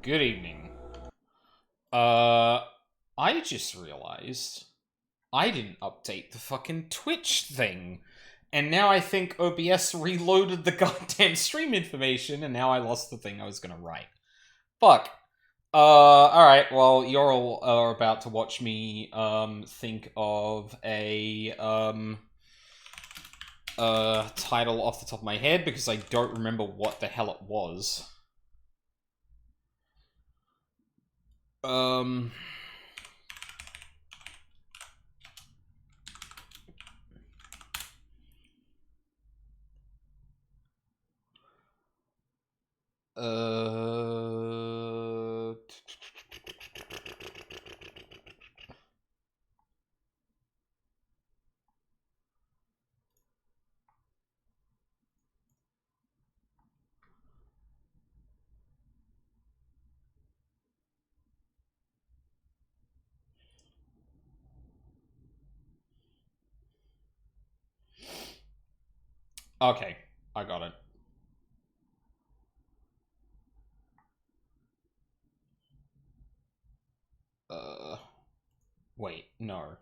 Good evening. Uh, I just realized I didn't update the fucking Twitch thing. And now I think OBS reloaded the goddamn stream information, and now I lost the thing I was gonna write. Fuck. Alright, well, you're all are about to watch me, think of a, title off the top of my head, because I don't remember what the hell it was. Um... Uh... Okay, I got it. Wait, no.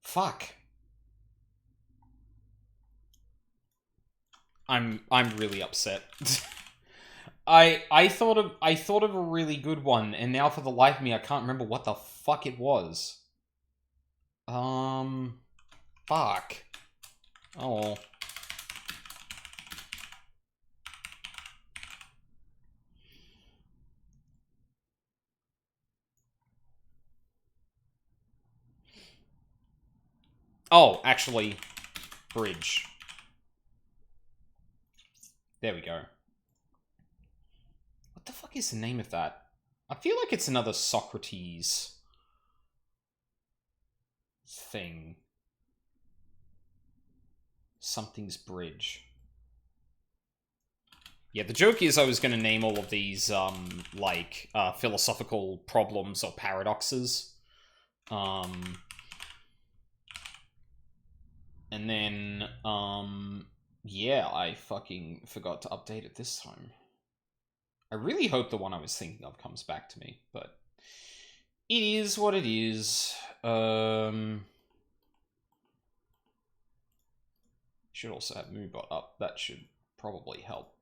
Fuck. I'm really upset. I thought of a really good one, and now for the life of me I can't remember what the fuck it was. Fuck. Oh well. Oh, actually, bridge. There we go. What the fuck is the name of that? I feel like it's another Socrates thing. Something's bridge. Yeah, the joke is I was going to name all of these, philosophical problems or paradoxes. And then, yeah, I fucking forgot to update it this time. I really hope the one I was thinking of comes back to me, but it is what it is. Should also have Moobot up. That should probably help.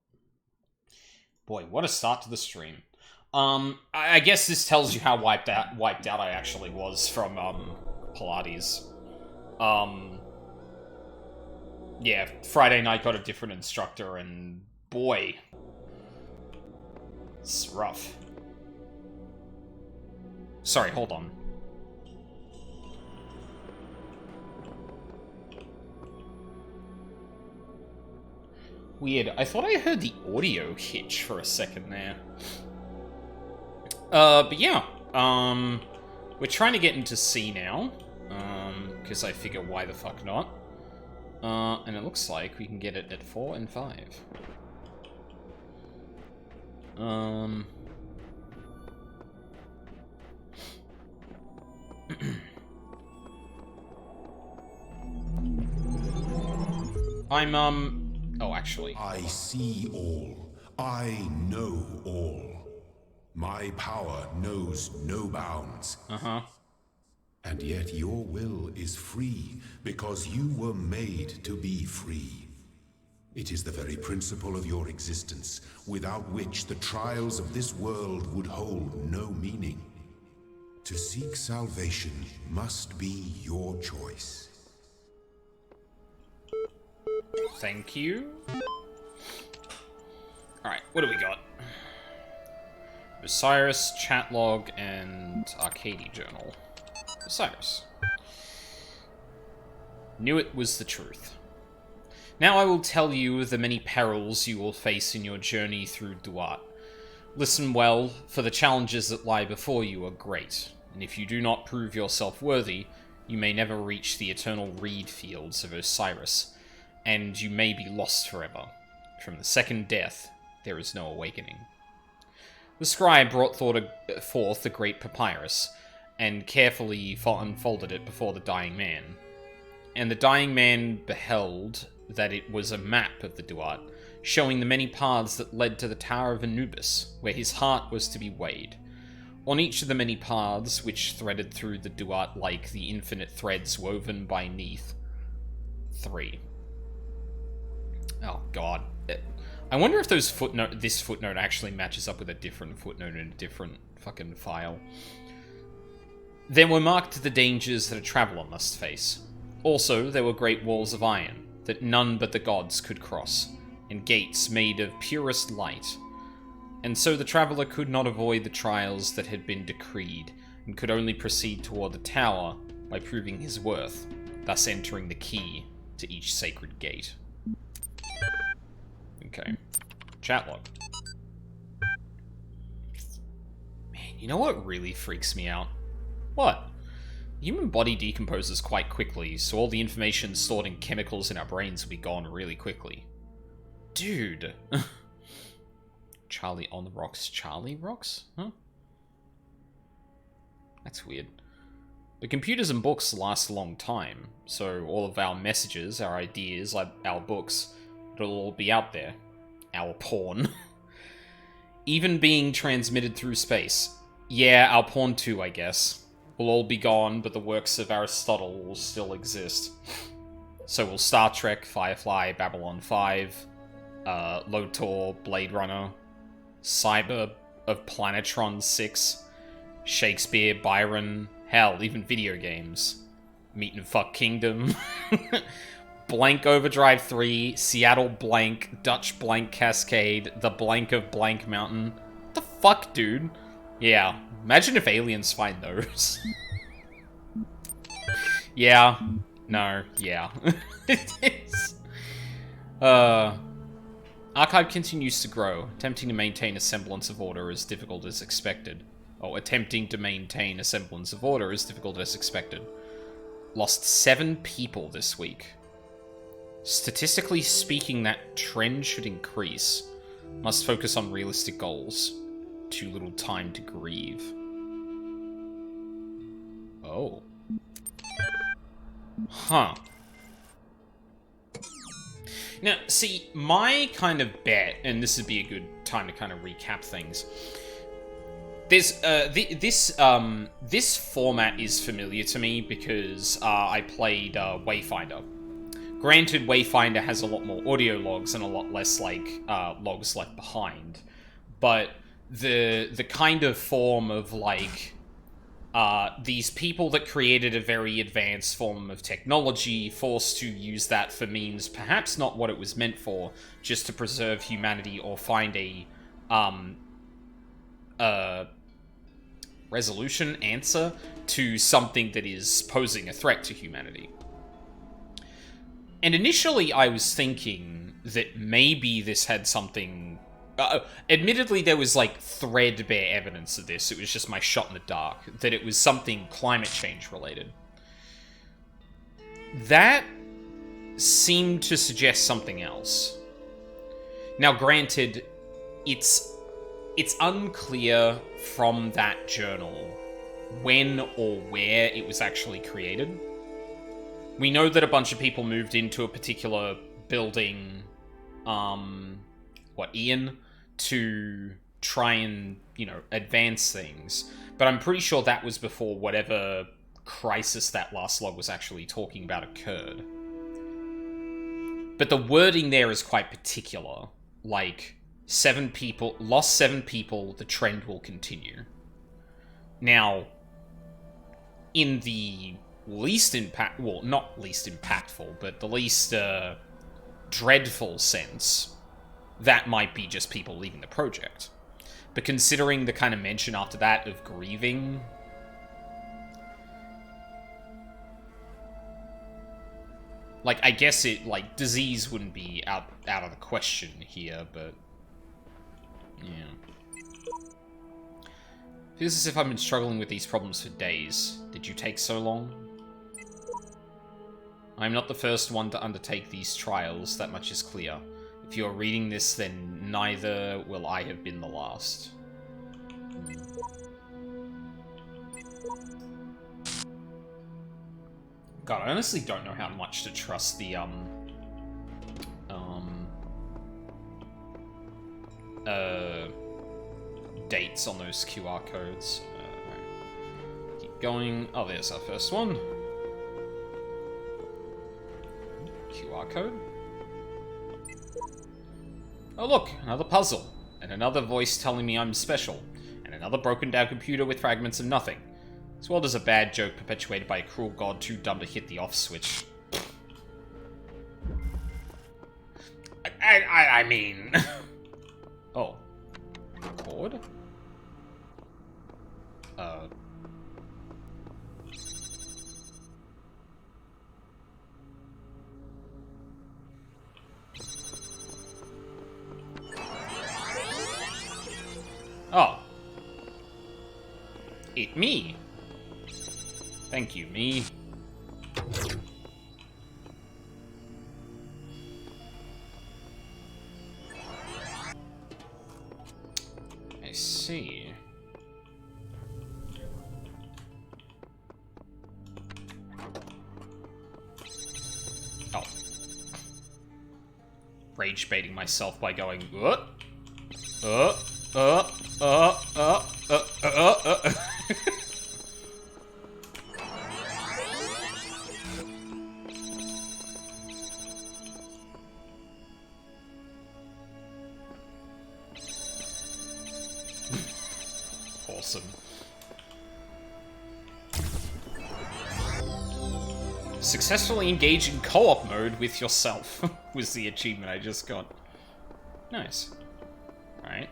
Boy, what a start to the stream. I guess this tells you how wiped out I actually was from, Pilates. Yeah, Friday night got a different instructor, and boy, it's rough. Sorry, hold on. Weird, I thought I heard the audio hitch for a second there. But yeah, we're trying to get into C now, because I figure why the fuck not. And it looks like we can get it at 4 and 5. Oh, actually. I see all. I know all. My power knows no bounds. Uh-huh. And yet your will is free, because you were made to be free. It is the very principle of your existence, without which the trials of this world would hold no meaning. To seek salvation must be your choice. Thank you. Alright, what do we got? Osiris, chat log, and Arcady journal. Osiris. Knew it was the truth. Now I will tell you the many perils you will face in your journey through Duat. Listen well, for the challenges that lie before you are great, and if you do not prove yourself worthy, you may never reach the eternal reed fields of Osiris, and you may be lost forever. From the second death, there is no awakening. The scribe brought forth the great papyrus, and carefully unfolded it before the dying man. and the dying man beheld that it was a map of the Duat, showing the many paths that led to the Tower of Anubis, where his heart was to be weighed. On each of the many paths, which threaded through the Duat like the infinite threads woven by Neath. 3. Oh, God. I wonder if this footnote actually matches up with a different footnote in a different fucking file. There were marked the dangers that a traveller must face. Also, there were great walls of iron that none but the gods could cross, and gates made of purest light. And so the traveller could not avoid the trials that had been decreed, and could only proceed toward the tower by proving his worth, thus entering the key to each sacred gate. Okay. Chat log. Man, you know what really freaks me out? What? The human body decomposes quite quickly, so all the information stored in chemicals in our brains will be gone really quickly. Dude. Charlie on the rocks. Charlie rocks? Huh? That's weird. But computers and books last a long time, so all of our messages, our ideas, our books, it'll all be out there. Our porn. Even being transmitted through space. Yeah, our porn too, I guess. Will all be gone, but the works of Aristotle will still exist. So will Star Trek, Firefly, Babylon 5, Lotor, Blade Runner, Cyber of Planetron 6, Shakespeare, Byron, hell, even video games. Meet and Fuck Kingdom, Blank Overdrive 3, Seattle Blank, Dutch Blank Cascade, The Blank of Blank Mountain. What the fuck, dude? Yeah, imagine if aliens find those. Yeah. No, yeah. It is. Archive continues to grow, attempting to maintain a semblance of order as difficult as expected. Attempting to maintain a semblance of order as difficult as expected. Lost 7 people this week. Statistically speaking, that trend should increase. Must focus on realistic goals. Too little time to grieve. Oh. Huh. Now, see, my kind of bet, and this would be a good time to kind of recap things. There's, this format is familiar to me because I played Wayfinder. Granted, Wayfinder has a lot more audio logs and a lot less, like, logs left behind. But the kind of form of, like, these people that created a very advanced form of technology forced to use that for means perhaps not what it was meant for, just to preserve humanity or find a answer to something that is posing a threat to humanity. And initially I was thinking that maybe this had something... admittedly, there was, like, threadbare evidence of this. It was just my shot in the dark. That it was something climate change related. That seemed to suggest something else. Now, granted, it's unclear from that journal when or where it was actually created. We know that a bunch of people moved into a particular building, Ian, to try and, advance things. But I'm pretty sure that was before whatever crisis that last log was actually talking about occurred. But the wording there is quite particular. Like, lost 7 people, the trend will continue. Now, in the least not least impactful, but the least dreadful sense, that might be just people leaving the project. But considering the kind of mention after that of grieving, like, I guess disease wouldn't be out of the question here, but yeah. Feels as if I've been struggling with these problems for days. Did you take so long? I'm not the first one to undertake these trials, that much is clear. If you're reading this, then neither will I have been the last. God, I honestly don't know how much to trust the, dates on those QR codes. Right. Keep going. Oh, there's our first one. QR code. Oh look, another puzzle. And another voice telling me I'm special. And another broken down computer with fragments of nothing. This world is a bad joke perpetuated by a cruel god too dumb to hit the off switch. I mean... Oh. Record? Oh. It me. Thank you, me. I see. Oh. Rage baiting myself by going, Awesome. Successfully engage in co-op mode with yourself was the achievement I just got. Nice. Alright.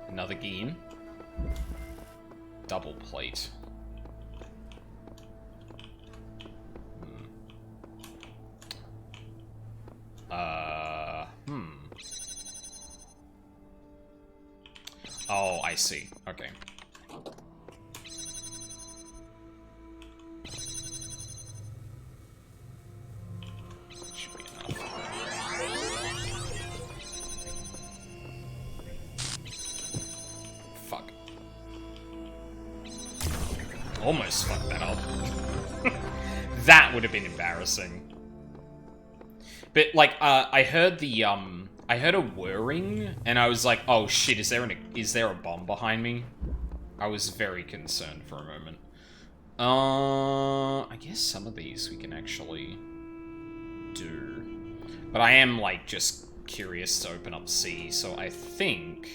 Another game. Double plate. Oh, I see. Okay. Should be enough. Fuck. Almost fucked that up. That would have been embarrassing. But, like, I heard the, I heard a whirring, and I was like, oh shit, is there a bomb behind me? I was very concerned for a moment. I guess some of these we can actually do. But I am, like, just curious to open up C, so I think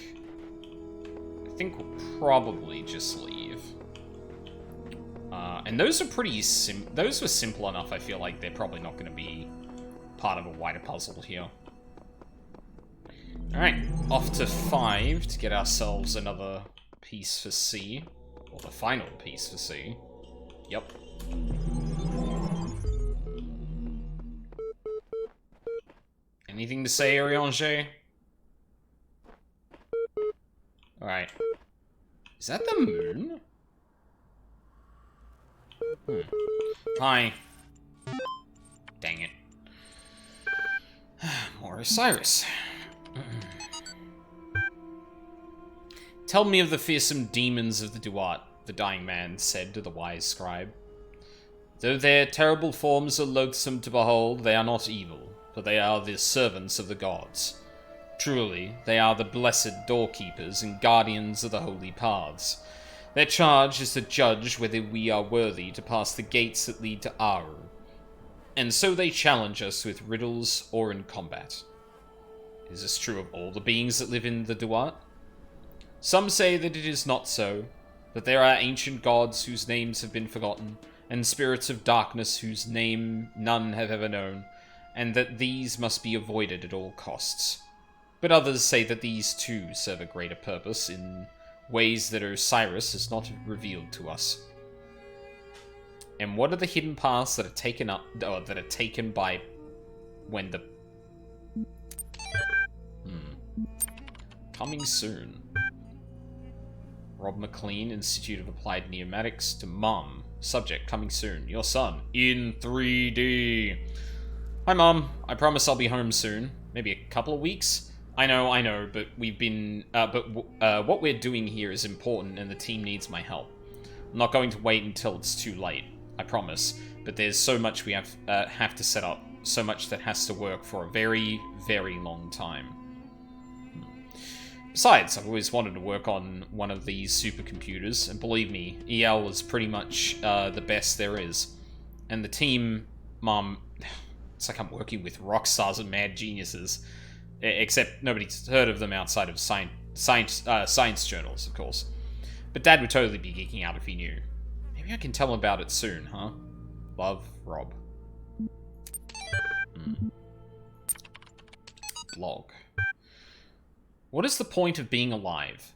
we'll probably just leave. And those are pretty those were simple enough, I feel like they're probably not going to be part of a wider puzzle here. Alright, off to 5 to get ourselves another piece for C. Or the final piece for C. Yep. Anything to say, Ariange? Alright. Is that the moon? Hi. Dang it. More Osiris. Tell me of the fearsome demons of the Duat, the dying man said to the wise scribe. Though their terrible forms are loathsome to behold, they are not evil, for they are the servants of the gods. Truly, they are the blessed doorkeepers and guardians of the holy paths. Their charge is to judge whether we are worthy to pass the gates that lead to Aru. And so they challenge us with riddles or in combat. Is this true of all the beings that live in the Duat? Some say that it is not so, that there are ancient gods whose names have been forgotten, and spirits of darkness whose name none have ever known, and that these must be avoided at all costs. But others say that these too serve a greater purpose in ways that Osiris has not revealed to us. And what are the hidden paths that are taken up, or that are taken by when the... Coming soon. Rob McLean, Institute of Applied Pneumatics, to Mom. Subject, coming soon. Your son, in 3D. Hi, Mom. I promise I'll be home soon. Maybe a couple of weeks? I know, but we've been... what we're doing here is important, and the team needs my help. I'm not going to wait until it's too late. I promise. but there's so much we have to set up, so much that has to work for a very, very long time. Besides, I've always wanted to work on one of these supercomputers, and believe me, EL is pretty much the best there is. And the team, it's like I'm working with rock stars and mad geniuses. Except nobody's heard of them outside of science journals, of course. But Dad would totally be geeking out if he knew. Maybe I can tell him about it soon, huh? Love, Rob. Blog. What is the point of being alive?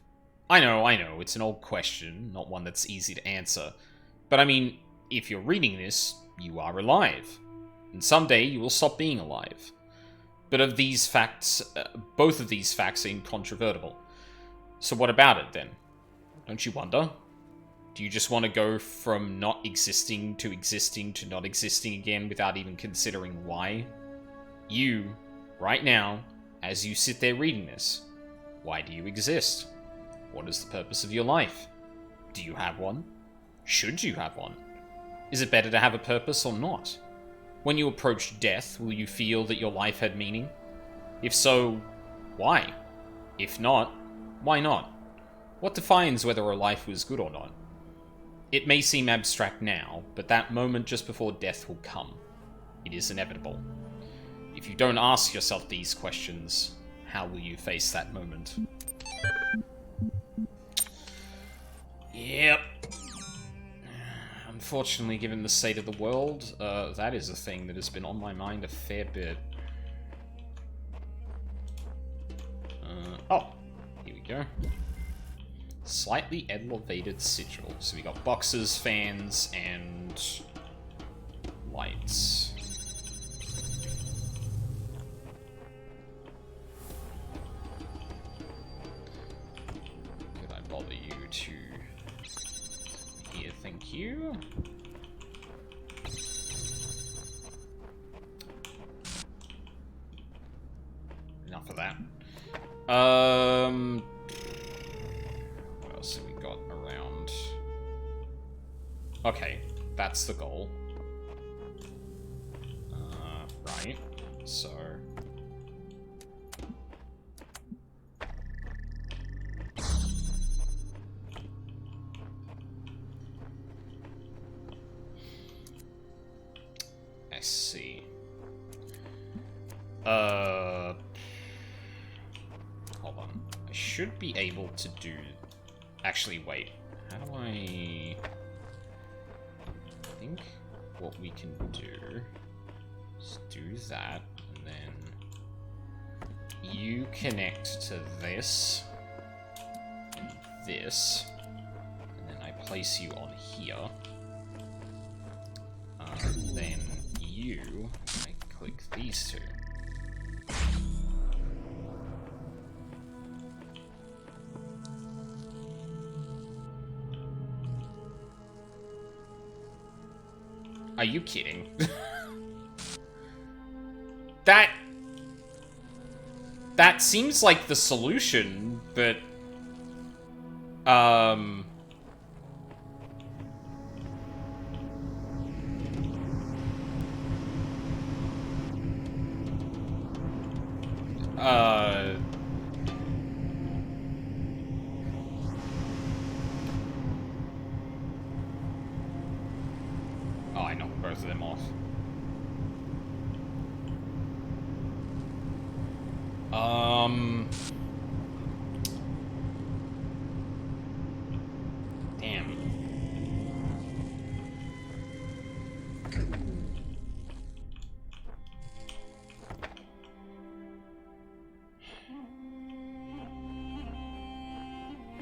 I know, it's an old question, not one that's easy to answer. But I mean, if you're reading this, you are alive. And someday you will stop being alive. But of these facts, both of these facts seem incontrovertible. So what about it, then? Don't you wonder? Do you just want to go from not existing to not existing again without even considering why? You, right now, as you sit there reading this, why do you exist? What is the purpose of your life? Do you have one? Should you have one? Is it better to have a purpose or not? When you approach death, will you feel that your life had meaning? If so, why? If not, why not? What defines whether a life was good or not? It may seem abstract now, but that moment just before death will come. It is inevitable. If you don't ask yourself these questions, how will you face that moment? Yep. Unfortunately, given the state of the world, that is a thing that has been on my mind a fair bit. Oh, here we go. Slightly elevated sigil. So we got boxes, fans, and lights. Could I bother you to... Here, thank you. Enough of that. What else have we got around? Okay, that's the goal. Right, so... I see. Hold on. I should be able to do... Actually, wait. How do I think what we can do is do that, and then you connect to this, and then I place you on here. Then you, I click these two. Are you kidding? That seems like the solution, but oh, I knocked both of them off. Damn.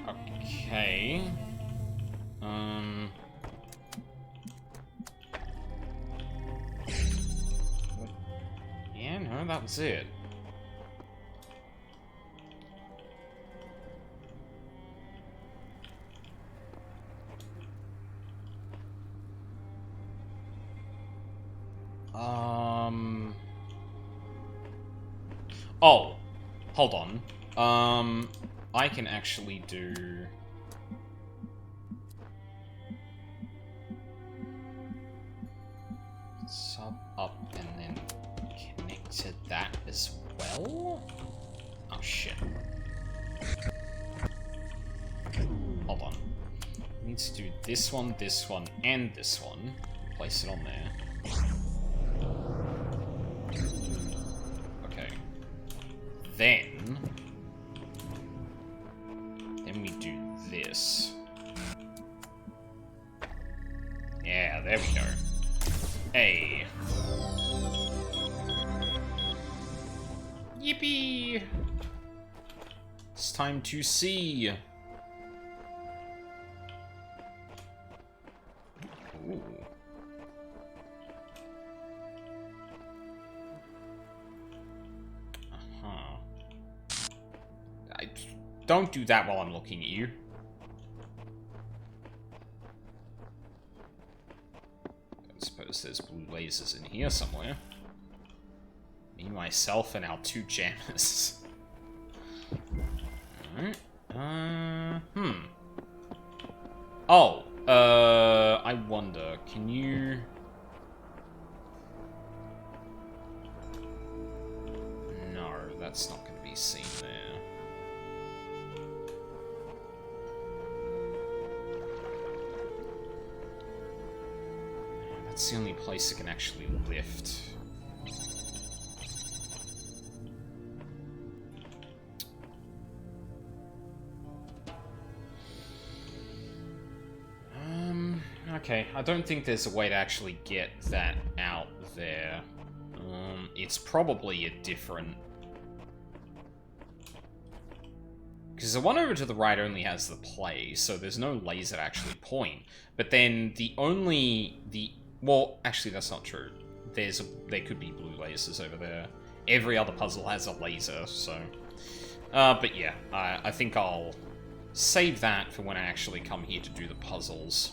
Okay. Yeah, no, that was it. Oh, hold on. I can actually do... Sub up and then connect to that as well? Oh shit. Hold on. I need to do this one, and this one. Place it on there. Okay. Then we do this. Yeah, there we go. Hey. Yippee! It's time to see. Ooh. Uh-huh. Don't do that while I'm looking at you. I suppose there's blue lasers in here somewhere. Me, myself, and our 2 jammers. Alright. Oh, I wonder, can you... No, that's not going to be seen there. That's the only place it can actually lift. Okay, I don't think there's a way to actually get that out there. It's probably a different... Because the one over to the right only has the play, so there's no laser to actually point. But then well, actually that's not true. There could be blue lasers over there. Every other puzzle has a laser, so... but yeah, I think I'll save that for when I actually come here to do the puzzles.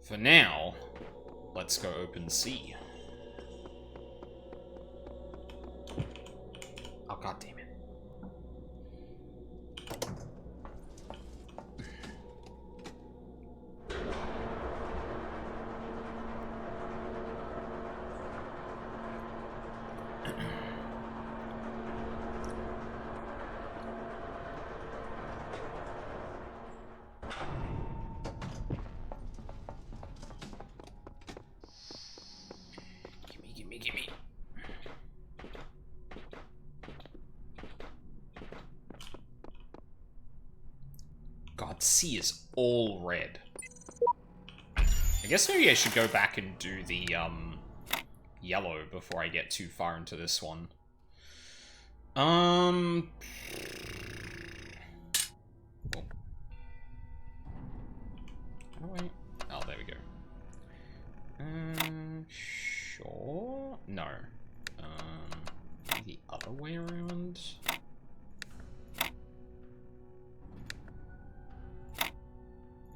For now, let's go open sea. Oh, god damn it. Gimme. God, sea is all red. I guess maybe I should go back and do the, yellow before I get too far into this one. Oh. Wait. Oh, there we go. Sure. No. The other way around.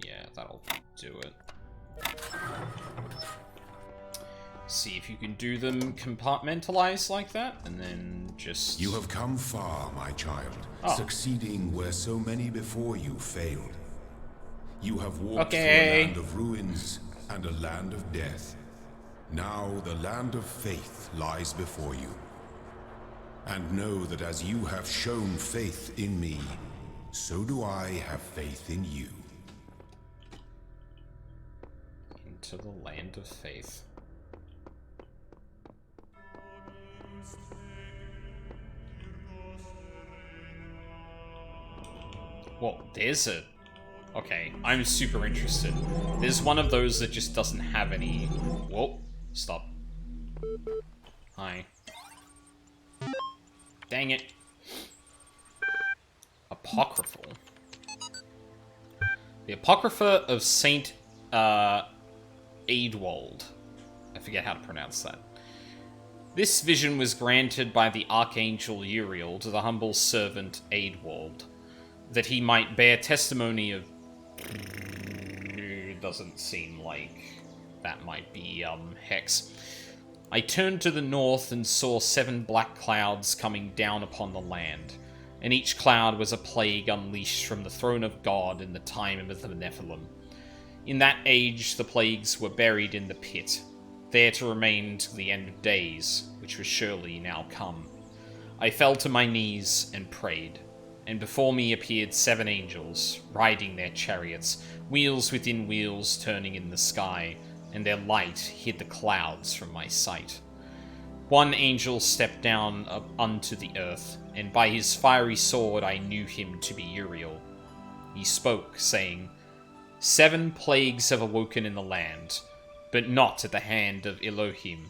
Yeah, that'll do it. See if you can do them compartmentalized like that, and then just... You have come far, my child, succeeding where so many before you failed. You have walked through a land of ruins and a land of death. Now the land of faith lies before you. And know that as you have shown faith in me, so do I have faith in you. Into the land of faith. Well, there's a... Okay, I'm super interested. There's one of those that just doesn't have any... Whoa, stop. Hi. Dang it. Apocryphal. The Apocrypha of Saint, Eadwald. I forget how to pronounce that. This vision was granted by the Archangel Uriel to the humble servant Eadwald, that he might bear testimony of... It doesn't seem like that might be, Hex. I turned to the north and saw 7 black clouds coming down upon the land. and each cloud was a plague unleashed from the throne of God in the time of the Nephilim. In that age, the plagues were buried in the pit, there to remain till the end of days, which was surely now come. I fell to my knees and prayed, and before me appeared 7 angels, riding their chariots, wheels within wheels turning in the sky, and their light hid the clouds from my sight. One angel stepped down unto the earth, and by his fiery sword I knew him to be Uriel. He spoke, saying, 7 plagues have awoken in the land, but not at the hand of Elohim.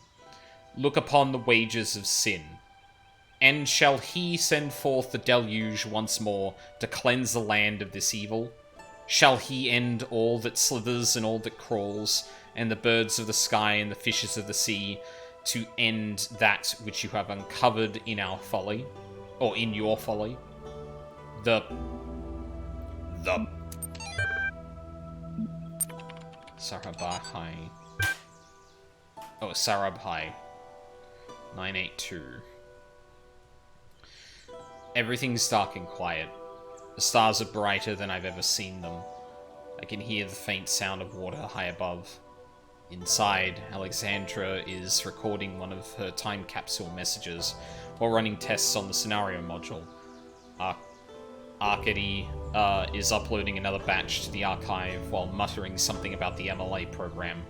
Look upon the wages of sin. And shall he send forth the deluge once more to cleanse the land of this evil? Shall he end all that slithers and all that crawls, and the birds of the sky and the fishes of the sea, to end that which you have uncovered in our folly? Or in your folly? Sarabhai. Oh, Sarabhai. 982. Everything's dark and quiet. The stars are brighter than I've ever seen them. I can hear the faint sound of water high above. Inside, Alexandra is recording one of her time capsule messages while running tests on the scenario module. Arkady is uploading another batch to the archive while muttering something about the MLA program.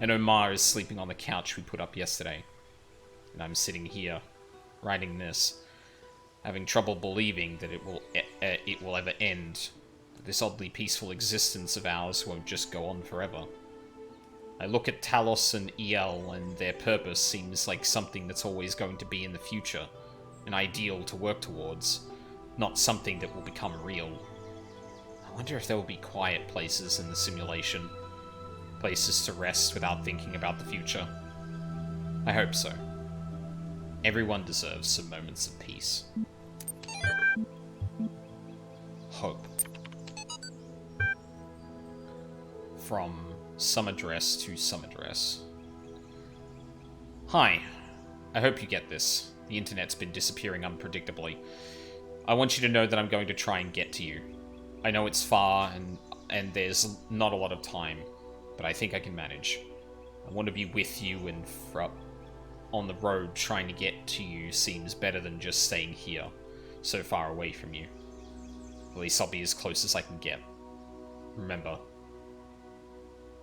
And Omar is sleeping on the couch we put up yesterday. And I'm sitting here, writing this, having trouble believing that it will ever end. That this oddly peaceful existence of ours won't just go on forever. I look at Talos and EL, and their purpose seems like something that's always going to be in the future, an ideal to work towards, not something that will become real. I wonder if there will be quiet places in the simulation, places to rest without thinking about the future. I hope so. Everyone deserves some moments of peace. Hope. From some address to some address. Hi. I hope you get this. The internet's been disappearing unpredictably. I want you to know that I'm going to try and get to you. I know it's far and there's not a lot of time, but I think I can manage. I want to be with you, and on the road trying to get to you seems better than just staying here, so far away from you. At least I'll be as close as I can get. Remember.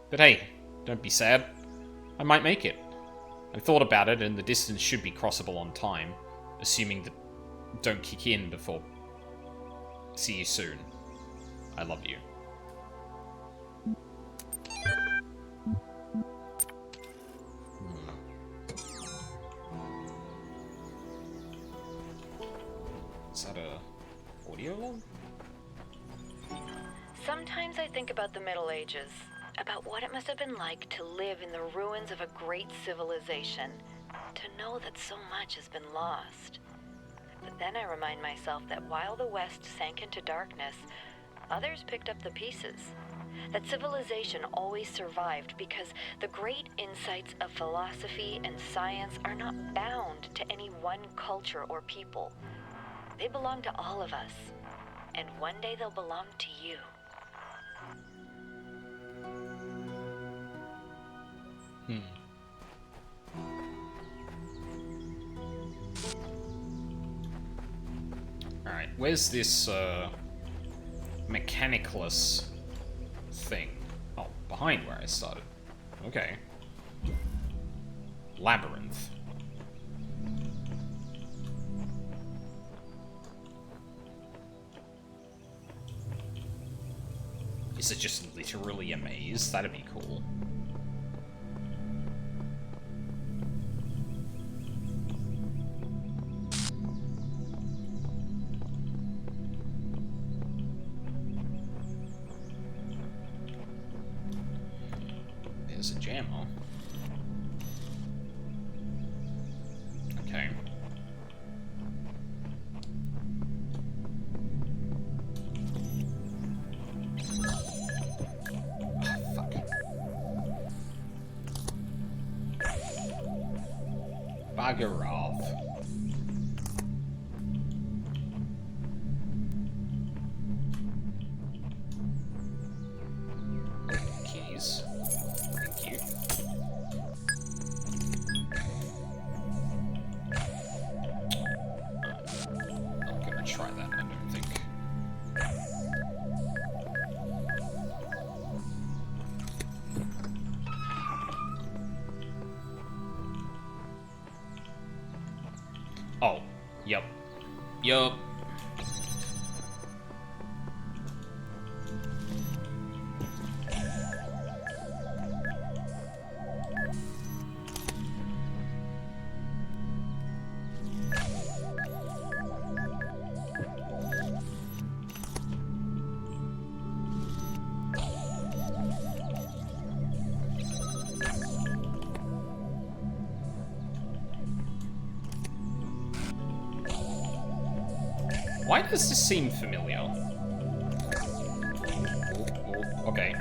But hey, don't be sad. I might make it. I've thought about it, and the distance should be crossable on time, assuming that don't kick in before. See you soon. I love you. Is that a audio log? Sometimes I think about the Middle Ages, about what it must have been like to live in the ruins of a great civilization, to know that so much has been lost. But then I remind myself that while the West sank into darkness, others picked up the pieces. That civilization always survived because the great insights of philosophy and science are not bound to any one culture or people. They belong to all of us, and one day they'll belong to you. Alright, where's this, mechanicless thing? Oh, behind where I started. Okay. Labyrinth. Is it just literally a maze? That'd be cool. There's a jammer. Okay. Bugger off. Oh, yep. Yup. Why does this seem familiar? Oh, okay.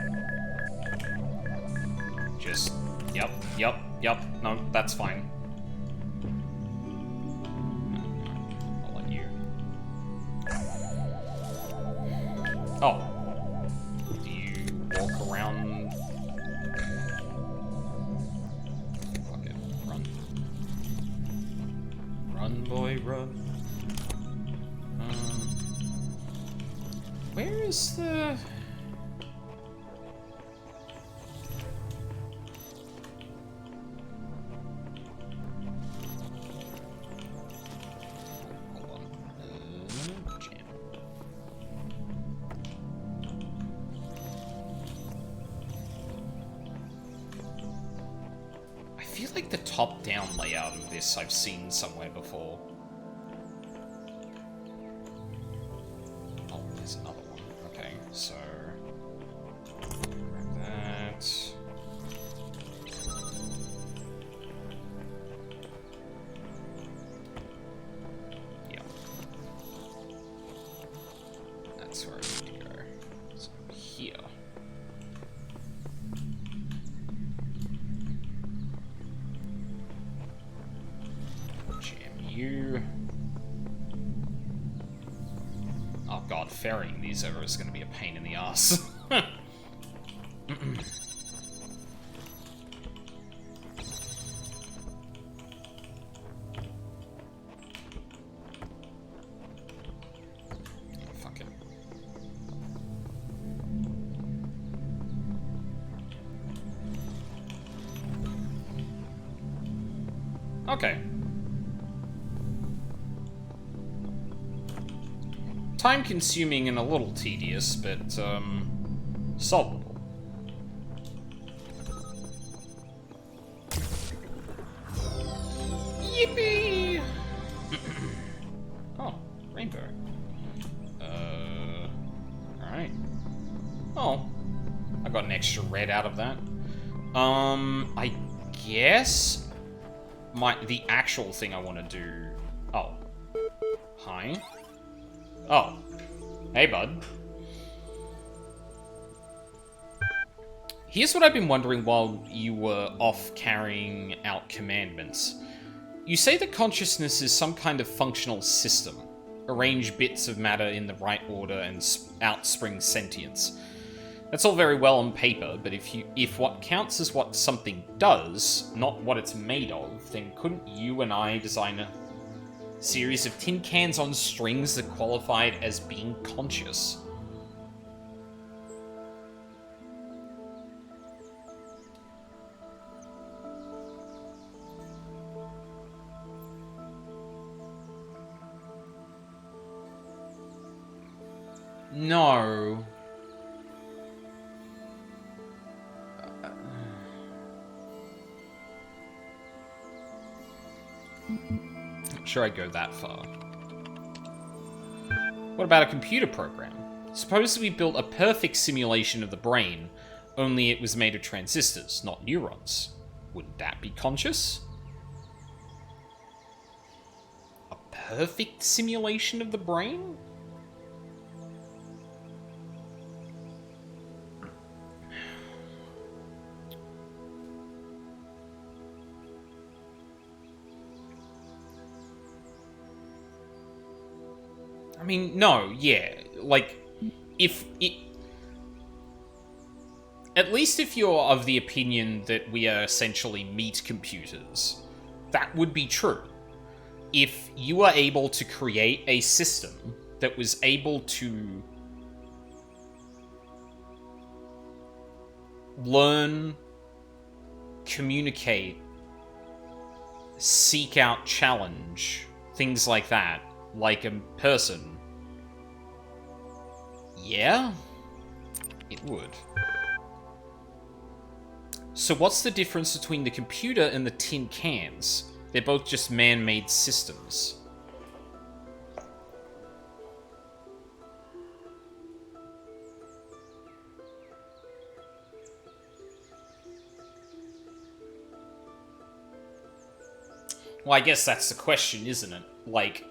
Just, yep. No, that's fine. I'll let you. Oh. Do you walk around? Fuck it. Run. Run, boy, run. Where is the... Hold on. Jam. I feel like the top-down layout of this I've seen somewhere before. Oh, there's another one. Okay, so... grab that. Yeah. That's where I need to go. So, here. Jam you. Oh god, ferrying these over is going to be a pain in the ass. Fuck it. Okay. Time-consuming and a little tedious, but, solvable. Yippee! Oh, rainbow. Alright. Oh, I got an extra red out of that. I guess the actual thing I want to do... Oh. Hi. Oh. Hey, bud. Here's what I've been wondering while you were off carrying out commandments. You say that consciousness is some kind of functional system. Arrange bits of matter in the right order and outspring sentience. That's all very well on paper, but if what counts is what something does, not what it's made of, then couldn't you and I design a series of tin cans on strings that qualified as being conscious? No. Not sure I'd go that far. What about a computer program? Suppose we built a perfect simulation of the brain, only it was made of transistors, not neurons. Wouldn't that be conscious? A perfect simulation of the brain? I mean, no, yeah. Like, if it... At least if you're of the opinion that we are essentially meat computers, that would be true. If you were able to create a system that was able to learn, communicate, seek out challenge things like that, like a person. Yeah, it would. So what's the difference between the computer and the tin cans? They're both just man-made systems. Well, I guess that's the question, isn't it? Like,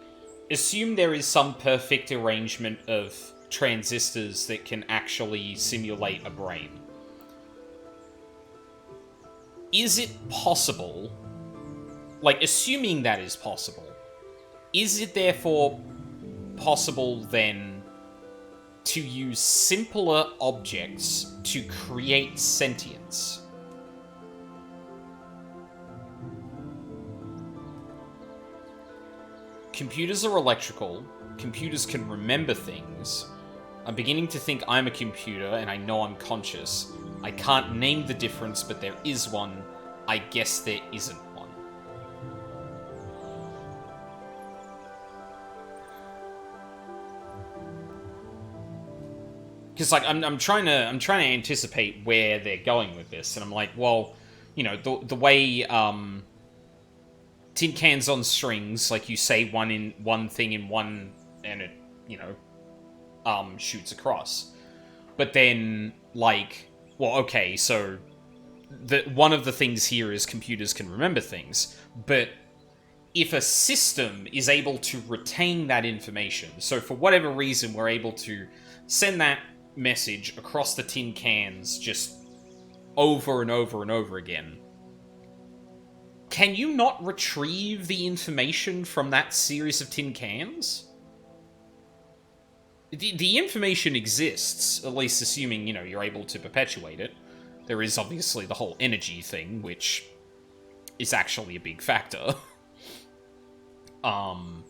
assume there is some perfect arrangement of transistors that can actually simulate a brain. Is it possible, like, assuming that is possible, is it therefore possible then to use simpler objects to create sentience? Computers are electrical. Computers can remember things. I'm beginning to think I'm a computer, and I know I'm conscious. I can't name the difference, but there is one. I guess there isn't one. Because, like, I'm trying to anticipate where they're going with this, and I'm like, well, you know, the way tin cans on strings, like, you say one thing in one, and it, you know, shoots across. But then, like, well, okay, so one of the things here is computers can remember things, but if a system is able to retain that information, so for whatever reason we're able to send that message across the tin cans just over and over and over again, can you not retrieve the information from that series of tin cans? The information exists, at least assuming, you know, you're able to perpetuate it. There is obviously the whole energy thing, which is actually a big factor. You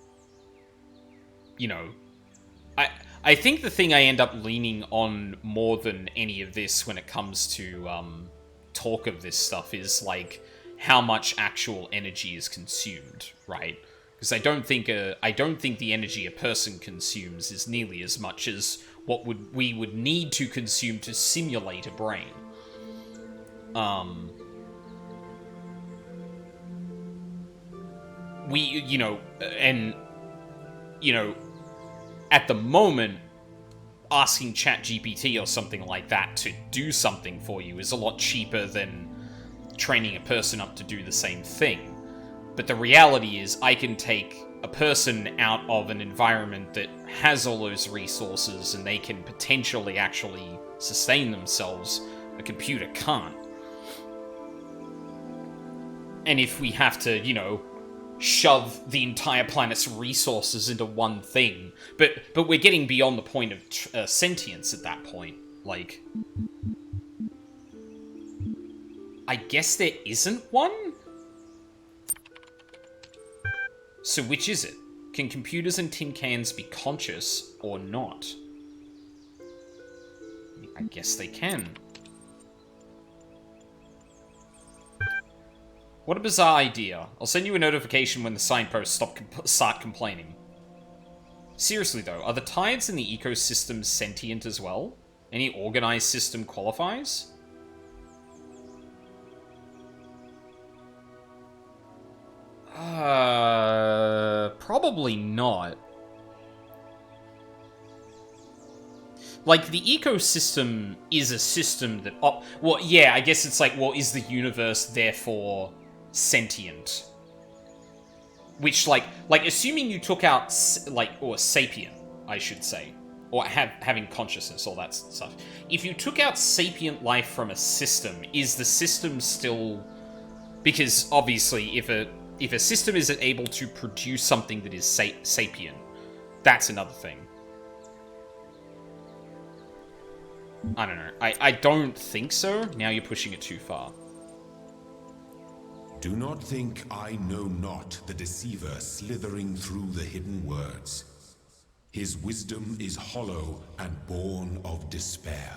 know, I think the thing I end up leaning on more than any of this when it comes to talk of this stuff is, like, how much actual energy is consumed, right? Because I don't think the energy a person consumes is nearly as much as what we would need to consume to simulate a brain. We, you know, and, you know, at the moment, asking ChatGPT or something like that to do something for you is a lot cheaper than training a person up to do the same thing. But the reality is, I can take a person out of an environment that has all those resources and they can potentially actually sustain themselves. A computer can't. And if we have to, you know, shove the entire planet's resources into one thing, but we're getting beyond the point of sentience at that point. Like, I guess there isn't one? So which is it? Can computers and tin cans be conscious or not? I guess they can. What a bizarre idea. I'll send you a notification when the signposts start complaining. Seriously though, are the tides in the ecosystem sentient as well? Any organized system qualifies? Probably not. Like, the ecosystem is a system that... Oh, well, yeah, I guess it's like, well, is the universe therefore sentient? Which, like assuming you took out, like, or sapient, I should say, or having consciousness, all that stuff. If you took out sapient life from a system, is the system still... Because, obviously, if a system isn't able to produce something that is sapient, that's another thing. I don't know. I don't think so. Now you're pushing it too far. Do not think I know not the deceiver slithering through the hidden words. His wisdom is hollow and born of despair.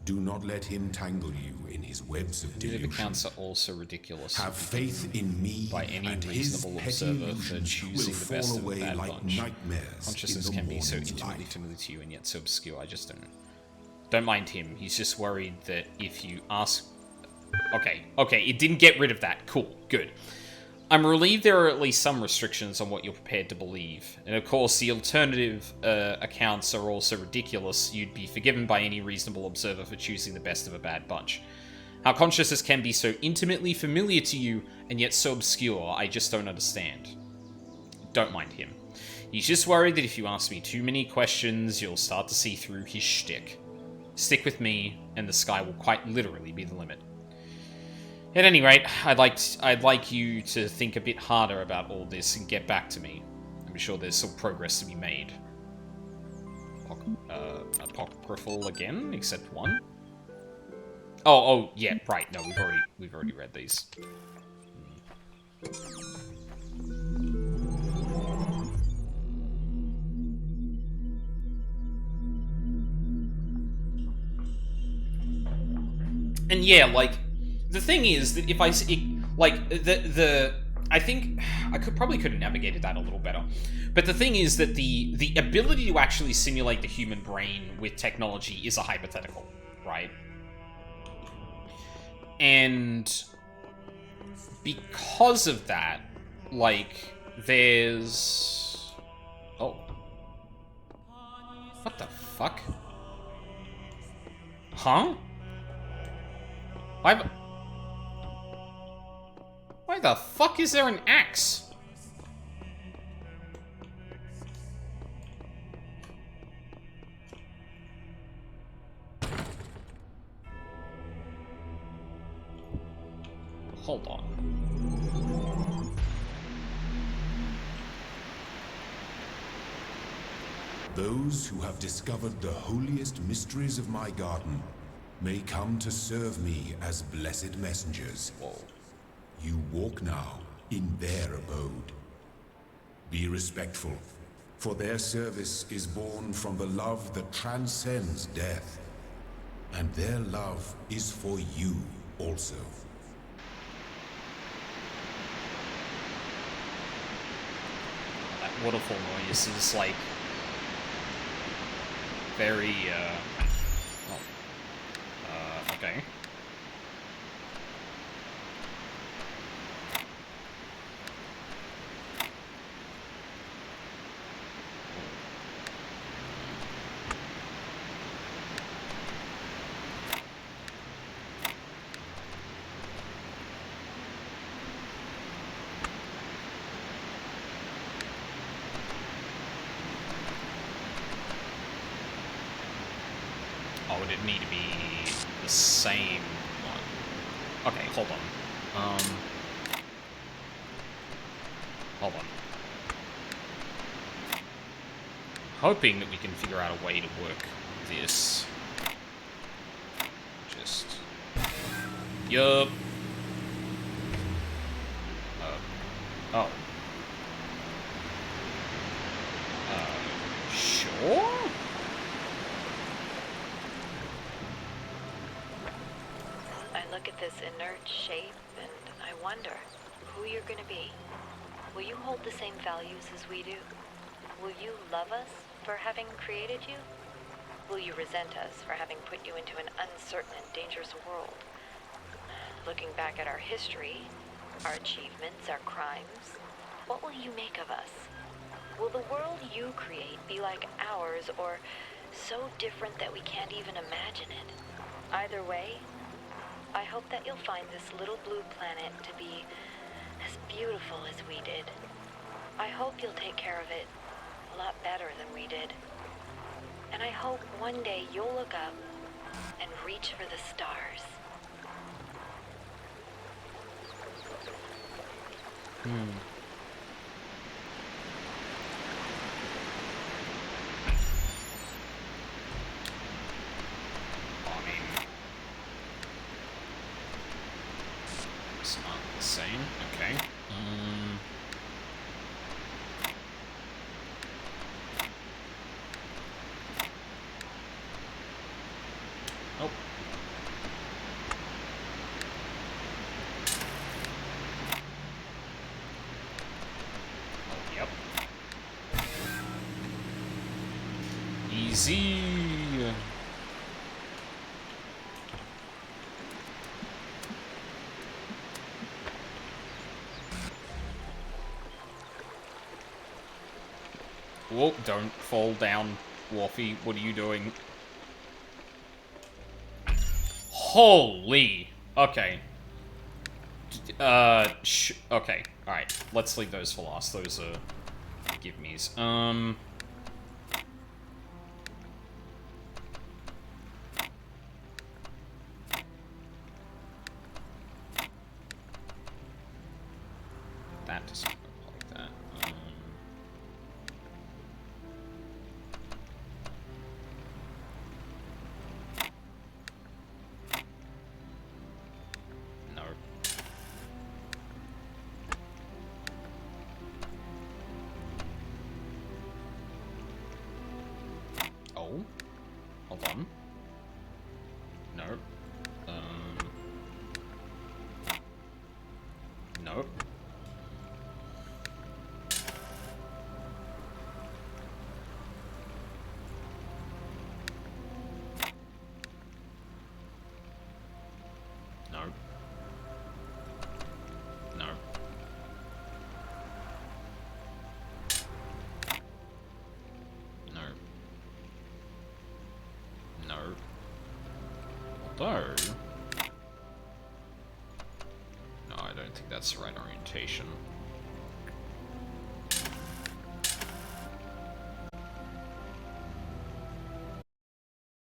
Do not let him tangle you in his webs of Native delusion. accounts are also ridiculous. Have faith in me, By any and his reasonable petty observer for illusions choosing will the best fall of a away bad like bunch. nightmares Consciousness in the can be so morning's intimately light. familiar to you and yet so obscure. I just don't mind him. He's just worried that if you ask... Okay, it didn't get rid of that. Cool, good. I'm relieved there are at least some restrictions on what you're prepared to believe. And of course, the alternative accounts are also ridiculous. You'd be forgiven by any reasonable observer for choosing the best of a bad bunch. How consciousness can be so intimately familiar to you and yet so obscure, I just don't understand. Don't mind him. He's just worried that if you ask me too many questions, you'll start to see through his shtick. Stick with me, and the sky will quite literally be the limit. At any rate, I'd like you to think a bit harder about all this and get back to me. I'm sure there's some progress to be made. Apocryphal again, except one. Oh, yeah, right. No, we've already read these. And yeah, like, the thing is that if I think I could have navigated that a little better. But the thing is that the ability to actually simulate the human brain with technology is a hypothetical, right? And because of that, like, there's... Oh. What the fuck? Huh? Why the fuck is there an axe? Hold on. Those who have discovered the holiest mysteries of my garden may come to serve me as blessed messengers. Whoa. You walk now in their abode. Be respectful, for their service is born from the love that transcends death. And their love is for you also. That waterfall noise is like very okay. Oh, would it need to be the same one? Okay, hold on. Hold on. Hoping that we can figure out a way to work this. Just... Yup. Oh. Sure? I look at this inert shape and I wonder who you're gonna be. Will you hold the same values as we do? Will you love us for having created you? Will you resent us for having put you into an uncertain and dangerous world? Looking back at our history, our achievements, our crimes, what will you make of us? Will the world you create be like ours, or so different that we can't even imagine it? Either way, I hope that you'll find this little blue planet to be as beautiful as we did. I hope you'll take care of it a lot better than we did. And I hope one day you'll look up and reach for the stars. I mean... It's not the same. Okay. Oh, Easy. Whoa, don't fall down, Wolfie. What are you doing? Holy! Okay. Okay. Alright, let's leave those for last. Those are give-me's. That doesn't look like that. No. Oh? Hold on. No. No. No. No. No. No. Although... No, I don't think that's the right orientation.